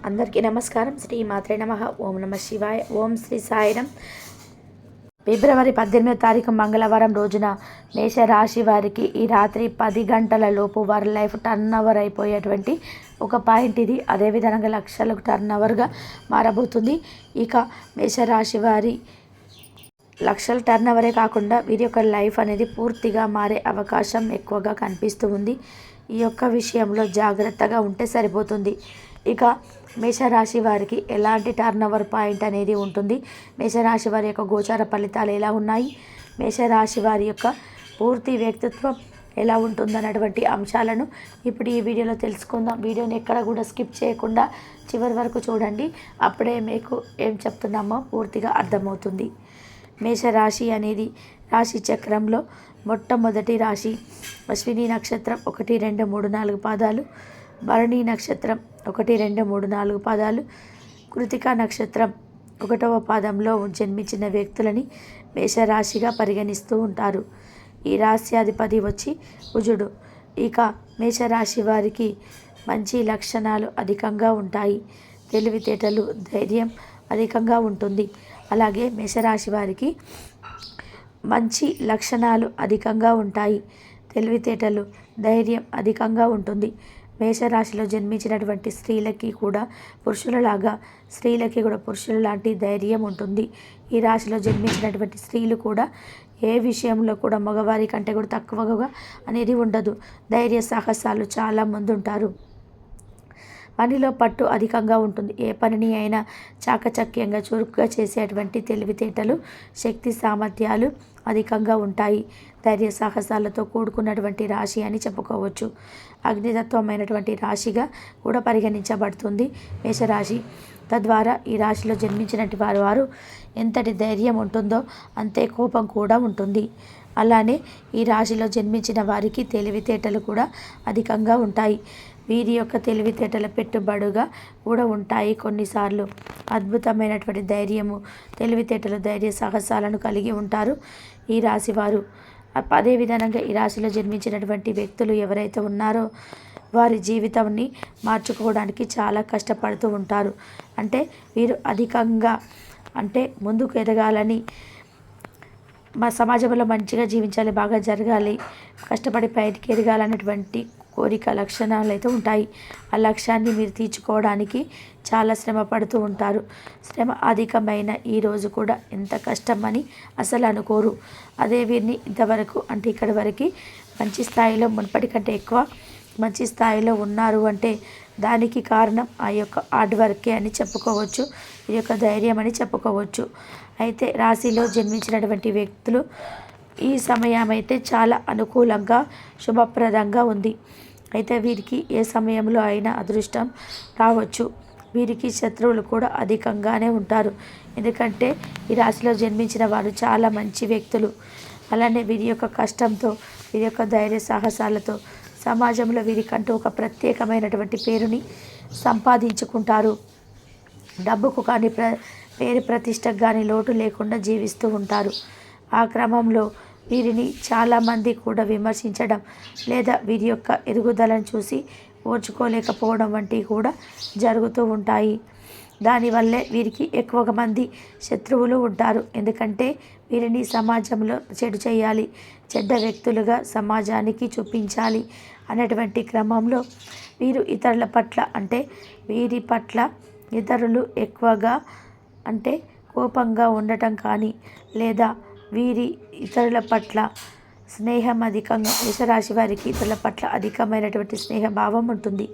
అందరికీ నమస్కారం. శ్రీ మాత్రే నమః. ఓం నమ శివాయ. ఓం శ్రీ సాయిరం. ఫిబ్రవరి 18వ తారీఖు మంగళవారం రోజున మేషరాశి వారికి ఈ రాత్రి 10 గంటల లోపు వారి లైఫ్ టర్న్ ఓవర్ అయిపోయేటువంటి ఒక పాయింట్ ఇది. అదేవిధంగా లక్షలకు టర్న్ ఓవర్గా మారబోతుంది. ఇక మేషరాశి వారి లక్షల టర్న్ ఓవరే కాకుండా వీరి యొక్క లైఫ్ అనేది పూర్తిగా మారే అవకాశం ఎక్కువగా కనిపిస్తూ ఉంది. ఈ యొక్క విషయంలో జాగ్రత్తగా ఉంటే సరిపోతుంది. ఇక మేషరాశి వారికి ఎలాంటి టర్న్ ఓవర్ పాయింట్ అనేది ఉంటుంది, మేషరాశి వారి యొక్క గోచార ఫలితాలు ఎలా ఉన్నాయి, మేషరాశి వారి యొక్క పూర్తి వ్యక్తిత్వం ఎలా ఉంటుందన్నటువంటి అంశాలను ఇప్పుడు ఈ వీడియోలో తెలుసుకుందాం. వీడియోని ఎక్కడ కూడా స్కిప్ చేయకుండా చివరి వరకు చూడండి. అప్పుడే మీకు ఏం చెప్తున్నామో పూర్తిగా అర్థమవుతుంది. మేషరాశి అనేది రాశి చక్రంలో మొట్టమొదటి రాశి. అశ్విని నక్షత్రం 1, 2, 3, 4 పాదాలు, భరణి నక్షత్రం 1, 2, 3, 4 పాదాలు, కృతికా నక్షత్రం 1వ పాదంలో జన్మించిన వ్యక్తులని మేషరాశిగా పరిగణిస్తూ ఉంటారు. ఈ రాశ్యాధిపతి వచ్చి కుజుడు. ఇక మేషరాశి వారికి మంచి లక్షణాలు అధికంగా ఉంటాయి. తెలివితేటలు, ధైర్యం అధికంగా ఉంటుంది. అలాగే మేషరాశి వారికి మంచి లక్షణాలు అధికంగా ఉంటాయి. తెలివితేటలు, ధైర్యం అధికంగా ఉంటుంది. మేషరాశిలో జన్మించినటువంటి స్త్రీలకి కూడా పురుషులలాగా, స్త్రీలకి కూడా పురుషుల లాంటి ధైర్యం ఉంటుంది. ఈ రాశిలో జన్మించినటువంటి స్త్రీలు కూడా ఏ విషయంలో కూడా మగవారి కంటే కూడా తక్కువగా అనేది ఉండదు. ధైర్య సాహసాలు చాలా ముందుంటారు. పనిలో పట్టు అధికంగా ఉంటుంది. ఏ పనిని అయినా చాకచక్యంగా, చురుగ్గా చేసేటువంటి తెలివితేటలు, శక్తి సామర్థ్యాలు అధికంగా ఉంటాయి. ధైర్య సాహసాలతో కూడుకున్నటువంటి రాశి అని చెప్పుకోవచ్చు. అగ్నితత్వమైనటువంటి రాశిగా కూడా పరిగణించబడుతుంది మేషరాశి. తద్వారా ఈ రాశిలో జన్మించినటువంటి వారు ఎంతటి ధైర్యం ఉంటుందో అంతే కోపం కూడా ఉంటుంది. అలానే ఈ రాశిలో జన్మించిన వారికి తెలివితేటలు కూడా అధికంగా ఉంటాయి. వీరి యొక్క తెలివితేటల పెట్టుబడుగా కూడా ఉంటాయి. కొన్నిసార్లు అద్భుతమైనటువంటి ధైర్యము, తెలివితేటలు, ధైర్య సాహసాలను కలిగి ఉంటారు ఈ రాశి వారు. అదేవిధంగా ఈ రాశిలో జన్మించినటువంటి వ్యక్తులు ఎవరైతే ఉన్నారో వారి జీవితాన్ని మార్చుకోవడానికి చాలా కష్టపడుతూ ఉంటారు. అంటే వీరు అధికంగా ముందుకు ఎదగాలని, మా సమాజంలో మంచిగా జీవించాలి, బాగా జరగాలి, కష్టపడి పైకి ఎదగాలన్నటువంటి కోరిక, లక్షణాలు అయితే ఉంటాయి. ఆ లక్ష్యాన్ని మీరు తీర్చుకోవడానికి చాలా శ్రమ పడుతూ ఉంటారు. శ్రమ అధికమైన ఈ రోజు కూడా ఎంత కష్టమని అసలు అనుకోరు. అదే వీరిని ఇంతవరకు ఇక్కడి వరకు మంచి స్థాయిలో, మునుపటి కంటే ఎక్కువ మంచి స్థాయిలో ఉన్నారు అంటే దానికి కారణం ఆ యొక్క హార్డ్ వర్కే అని చెప్పుకోవచ్చు. ఈ యొక్క ధైర్యం అని చెప్పుకోవచ్చు. అయితే రాశిలో జన్మించినటువంటి వ్యక్తులు ఈ సమయం అయితే చాలా అనుకూలంగా, శుభప్రదంగా ఉంది. అయితే వీరికి ఏ సమయంలో అయినా అదృష్టం రావచ్చు. వీరికి శత్రువులు కూడా అధికంగానే ఉంటారు. ఎందుకంటే ఈ రాశిలో జన్మించిన వారు చాలా మంచి వ్యక్తులు. అలానే వీరి యొక్క కష్టంతో, వీరి యొక్క ధైర్య సాహసాలతో సమాజంలో వీరికంటూ ఒక ప్రత్యేకమైనటువంటి పేరుని సంపాదించుకుంటారు. డబ్బుకు కానీ పేరు ప్రతిష్టకు కానీ లోటు లేకుండా జీవిస్తూ ఉంటారు. ఆ క్రమంలో వీరిని చాలామంది కూడా విమర్శించడం లేదా వీరి యొక్క ఎదుగుదలను చూసి ఓర్చుకోలేకపోవడం వంటివి కూడా జరుగుతూ ఉంటాయి. దానివల్లే వీరికి ఎక్కువగా మంది శత్రువులు ఉంటారు. ఎందుకంటే వీరిని సమాజంలో చెడు చేయాలి, చెడ్డ వ్యక్తులుగా సమాజానికి చూపించాలి అనేటువంటి క్రమంలో వీరు ఇతరుల పట్ల వీరి పట్ల ఇతరులు ఎక్కువగా కోపంగా ఉండటం కానీ లేదా వీరి ఇతరుల పట్ల స్నేహం అధికంగా, మేషరాశి వారికి ఇతరుల పట్ల అధికమైనటువంటి స్నేహభావం ఉంటుంది.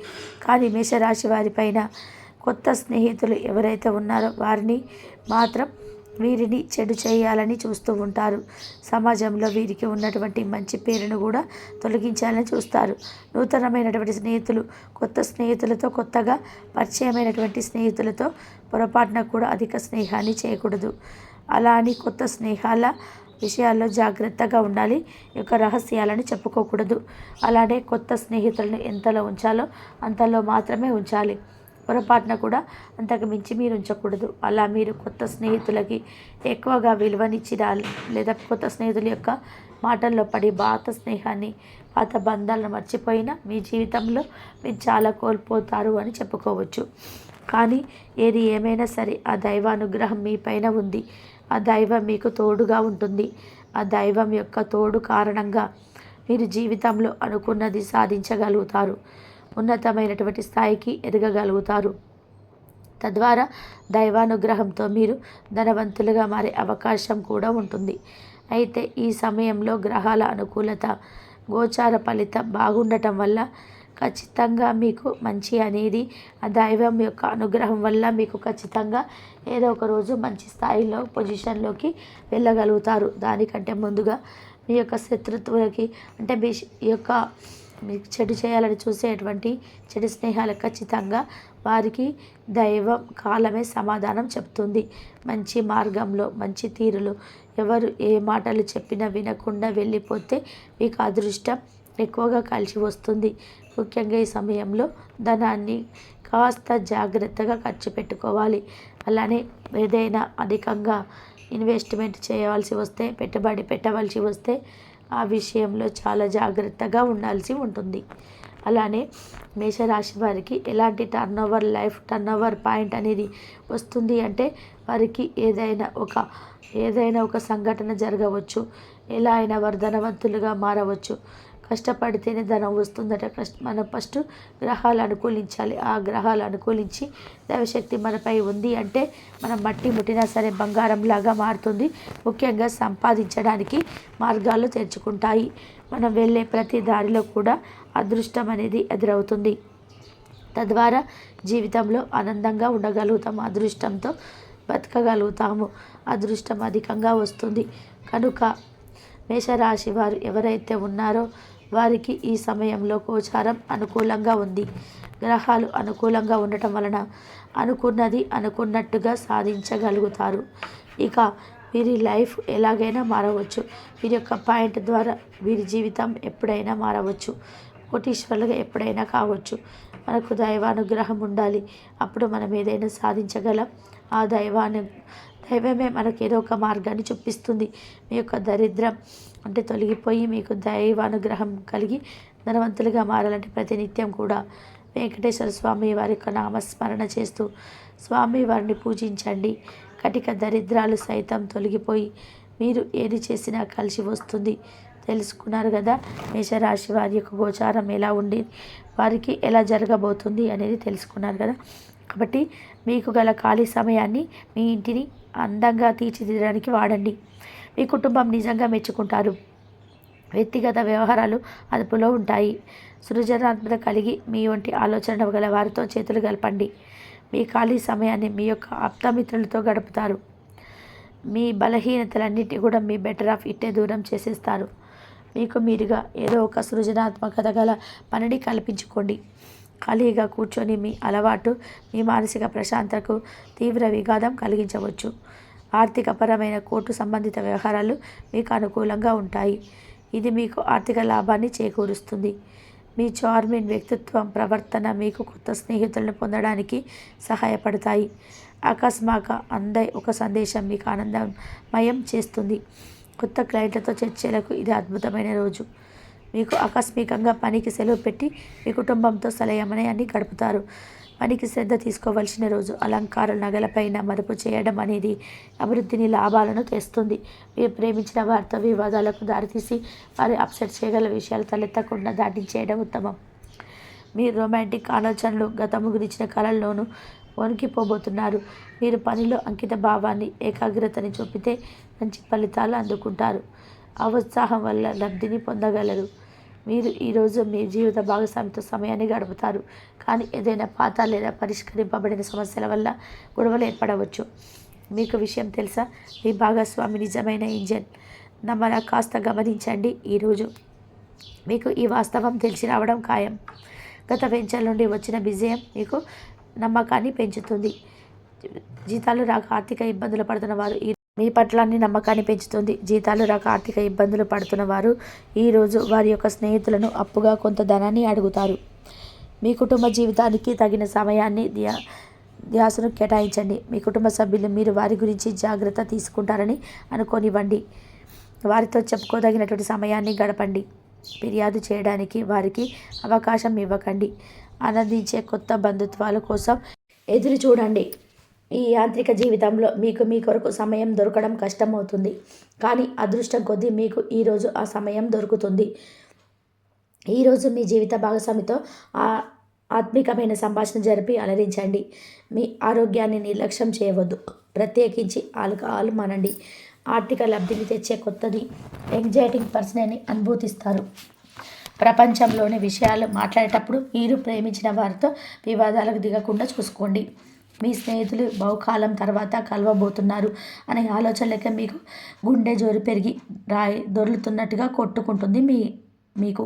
కానీ మేషరాశి వారి పైన కొత్త స్నేహితులు ఎవరైతే ఉన్నారో వారిని మాత్రం వీరిని చెడు చేయాలని చూస్తూ ఉంటారు. సమాజంలో వీరికి ఉన్నటువంటి మంచి పేరును కూడా తొలగించాలని చూస్తారు. నూతనమైనటువంటి స్నేహితులు, కొత్త స్నేహితులతో, కొత్తగా పరిచయమైనటువంటి స్నేహితులతో పొరపాటున కూడా అధిక స్నేహాన్ని చేయకూడదు. అలా అని కొత్త స్నేహాల విషయాల్లో జాగ్రత్తగా ఉండాలి. ఈ యొక్క రహస్యాలను చెప్పుకోకూడదు. అలానే కొత్త స్నేహితులను ఎంతలో ఉంచాలో అంతలో మాత్రమే ఉంచాలి. పొరపాటున కూడా అంతకు మించి మీరు ఉంచకూడదు. అలా మీరు కొత్త స్నేహితులకి ఎక్కువగా విలువనిచ్చినా లేదా కొత్త స్నేహితుల యొక్క మాటల్లో పడి పాత స్నేహాన్ని, పాత బంధాలను మర్చిపోయినా మీ జీవితంలో మీరు చాలా కోల్పోతారు అని చెప్పుకోవచ్చు. కానీ ఏది ఏమైనా సరే ఆ దైవానుగ్రహం మీ పైన ఉంది. ఆ దైవం మీకు తోడుగా ఉంటుంది. ఆ దైవం యొక్క తోడు కారణంగా మీరు జీవితంలో అనుకున్నది సాధించగలుగుతారు. ఉన్నతమైనటువంటి స్థాయికి ఎదగగలుగుతారు. తద్వారా దైవానుగ్రహంతో మీరు ధనవంతులుగా మారే అవకాశం కూడా ఉంటుంది. అయితే ఈ సమయంలో గ్రహాల అనుకూలత, గోచార ఫలితం బాగుండటం వల్ల ఖచ్చితంగా మీకు మంచి అనేది ఆ దైవం యొక్క అనుగ్రహం వల్ల మీకు ఖచ్చితంగా ఏదో ఒక రోజు మంచి స్థాయిలో పొజిషన్లోకి వెళ్ళగలుగుతారు. దానికంటే ముందుగా మీ యొక్క శత్రుత్వులకి అంటే ఈ యొక్క మీకు చెడు చేయాలని చూసేటువంటి చెడు స్నేహాలు ఖచ్చితంగా వారికి దైవం కాలమే సమాధానం చెప్తుంది. మంచి మార్గంలో మంచి తీరులో ఎవరు ఏ మాటలు చెప్పినా వినకుండా వెళ్ళిపోతే మీకు అదృష్టం ఎక్కువగా కలిసి వస్తుంది. ముఖ్యంగా ఈ సమయంలో ధనాన్ని కాస్త జాగ్రత్తగా ఖర్చు పెట్టుకోవాలి. అలానే ఏదైనా అధికంగా ఇన్వెస్ట్మెంట్ చేయవలసి వస్తే, పెట్టుబడి పెట్టవలసి వస్తే ఆ విషయంలో చాలా జాగ్రత్తగా ఉండాల్సి ఉంటుంది. అలానే మేషరాశి వారికి ఎలాంటి లైఫ్ టర్నోవర్ పాయింట్ అనేది వస్తుంది అంటే వారికి ఏదైనా ఒక సంఘటన జరగవచ్చు. ఎలా అయినా వారు ధనవంతులుగా మారవచ్చు. కష్టపడితేనే ధనం వస్తుందట. మనం ఫస్ట్ గ్రహాలు అనుకూలించాలి. ఆ గ్రహాలు అనుకూలించి దైవశక్తి మనపై ఉంది అంటే మనం మట్టి ముట్టినా సరే బంగారంలాగా మారుతుంది. ముఖ్యంగా సంపాదించడానికి మార్గాలు తెరుచుకుంటాయి. మనం వెళ్ళే ప్రతి దారిలో కూడా అదృష్టం అనేది ఎదురవుతుంది. తద్వారా జీవితంలో ఆనందంగా ఉండగలుగుతాం. అదృష్టంతో బతకగలుగుతాము. అదృష్టం అధికంగా వస్తుంది. కనుక మేషరాశి వారు ఎవరైతే ఉన్నారో వారికి ఈ సమయంలో గోచారం అనుకూలంగా ఉంది. గ్రహాలు అనుకూలంగా ఉండటం వలన అనుకున్నది అనుకున్నట్టుగా సాధించగలుగుతారు. ఇక వీరి లైఫ్ ఎలాగైనా మారవచ్చు. వీరి యొక్క పాయింట్ ద్వారా వీరి జీవితం ఎప్పుడైనా మారవచ్చు. కోటీశ్వరులుగా ఎప్పుడైనా కావచ్చు. మనకు దైవానుగ్రహం ఉండాలి. అప్పుడు మనం ఏదైనా సాధించగలం. ఆ దైవమే మనకు ఏదో ఒక మార్గాన్ని చూపిస్తుంది. మీ యొక్క దరిద్రం అంటే తొలగిపోయి మీకు దైవానుగ్రహం కలిగి ధనవంతులుగా మారాలంటే ప్రతినిత్యం కూడా వెంకటేశ్వర స్వామి వారి యొక్క నామస్మరణ చేస్తూ స్వామి వారిని పూజించండి. కటిక దరిద్రాలు సైతం తొలగిపోయి మీరు ఏది చేసినా కలిసి వస్తుంది. తెలుసుకున్నారు కదా మేషరాశి వారి యొక్క గోచారం ఎలా ఉండి వారికి ఎలా జరగబోతుంది అనేది తెలుసుకున్నారు కదా. కాబట్టి మీకు గల ఖాళీ సమయాన్ని మీ ఇంటిని అందంగా తీర్చిదిద్దడానికి వాడండి. మీ కుటుంబం నిజంగా మెచ్చుకుంటారు. వ్యక్తిగత వ్యవహారాలు అదుపులో ఉంటాయి. సృజనాత్మకత కలిగి మీ వంటి ఆలోచన గల వారితో చేతులు కలపండి. మీ ఖాళీ సమయాన్ని మీ యొక్క ఆప్తమిత్రులతో గడుపుతారు. మీ బలహీనతలన్నిటి కూడా మీ బెటర్ ఆఫ్ ఇట్టే దూరం చేసేస్తారు. మీకు మీరుగా ఏదో ఒక సృజనాత్మకత గల పనిని కల్పించుకోండి. ఖాళీగా కూర్చొని మీ అలవాటు మీ మానసిక ప్రశాంతతకు తీవ్ర విఘాతం కలిగించవచ్చు. ఆర్థికపరమైన కోర్టు సంబంధిత వ్యవహారాలు మీకు అనుకూలంగా ఉంటాయి. ఇది మీకు ఆర్థిక లాభాన్ని చేకూరుస్తుంది. మీ చార్మింగ్ వ్యక్తిత్వం ప్రవర్తన మీకు కొత్త స్నేహితులను పొందడానికి సహాయపడతాయి. అకస్మాత్తుగా అందే ఒక సందేశం మీకు ఆనందమయం చేస్తుంది. కొత్త క్లయింట్లతో చర్చలకు ఇది అద్భుతమైన రోజు. మీకు ఆకస్మికంగా పనికి సెలవు పెట్టి మీ కుటుంబంతో సమయాన్ని గడుపుతారు. పనికి శ్రద్ధ తీసుకోవలసిన రోజు. అలంకార నగలపైన మదుపు చేయడం అనేది అభివృద్ధిని లాభాలను తెస్తుంది. మీరు ప్రేమించిన వారితో వివాదాలకు దారితీసి వారి అప్సెట్ చేయగల విషయాలు తలెత్తకుండా దాటించేయడం ఉత్తమం. మీ రొమాంటిక్ ఆలోచనలు గతము గురించిన కళల్లోనూ వణికిపోబోతున్నారు. మీరు పనిలో అంకిత భావాన్ని ఏకాగ్రతని చూపితే మంచి ఫలితాలు అందుకుంటారు. ఆ ఉత్సాహం వల్ల లబ్ధిని పొందగలరు. మీరు ఈరోజు మీ జీవిత భాగస్వామితో సమయాన్ని గడుపుతారు. కానీ ఏదైనా పాత లేదా పరిష్కరింపబడిన సమస్యల వల్ల గొడవలు ఏర్పడవచ్చు. మీకు విషయం తెలుసా? మీ భాగస్వామి నిజమైన ఇంజన్. నమ్మరా కాస్త గమనించండి. ఈరోజు మీకు ఈ వాస్తవం తెలిసి రావడం ఖాయం. గత వెంచర్ నుండి వచ్చిన విజయం మీకు నమ్మకాన్ని పెంచుతుంది. జీతాలు రాక ఆర్థిక ఇబ్బందులు పడుతున్న వారు మీ పట్ల నమ్మకాన్ని పెంచుతుంది. జీతాలు రాక ఆర్థిక ఇబ్బందులు పడుతున్న వారు ఈరోజు వారి యొక్క స్నేహితులను అప్పుగా కొంత ధనాన్ని అడుగుతారు. మీ కుటుంబ జీవితానికి తగిన సమయాన్ని ధ్యాసను కేటాయించండి. మీ కుటుంబ సభ్యులు మీరు వారి గురించి జాగ్రత్త తీసుకుంటారని అనుకోనివ్వండి. వారితో చెప్పుకోదగినటువంటి సమయాన్ని గడపండి. ఫిర్యాదు చేయడానికి వారికి అవకాశం ఇవ్వకండి. ఆనందించే కొత్త బంధుత్వాల కోసం ఎదురు చూడండి. ఈ యాంత్రిక జీవితంలో మీకు మీ కొరకు సమయం దొరకడం కష్టమవుతుంది. కానీ అదృష్టం కొద్దీ మీకు ఈరోజు ఆ సమయం దొరుకుతుంది. ఈరోజు మీ జీవిత భాగస్వామితో ఆత్మికమైన సంభాషణ జరిపి అలరించండి. మీ ఆరోగ్యాన్ని నిర్లక్ష్యం చేయవద్దు. ప్రత్యేకించి ఆల్కహాల్ మానండి. ఆర్థిక లబ్ధిని తెచ్చే కొత్తది ఎంగ్జైటింగ్ పర్సన్ని అనుభూతిస్తారు. ప్రపంచంలోని విషయాలు మాట్లాడేటప్పుడు మీరు ప్రేమించిన వారితో వివాదాలకు దిగకుండా చూసుకోండి. మీ స్నేహితులు బహుకాలం తర్వాత కలవబోతున్నారు అనే ఆలోచనలకే మీకు గుండె జోరు పెరిగి రాయి దొర్లుతున్నట్టుగా కొట్టుకుంటుంది. మీకు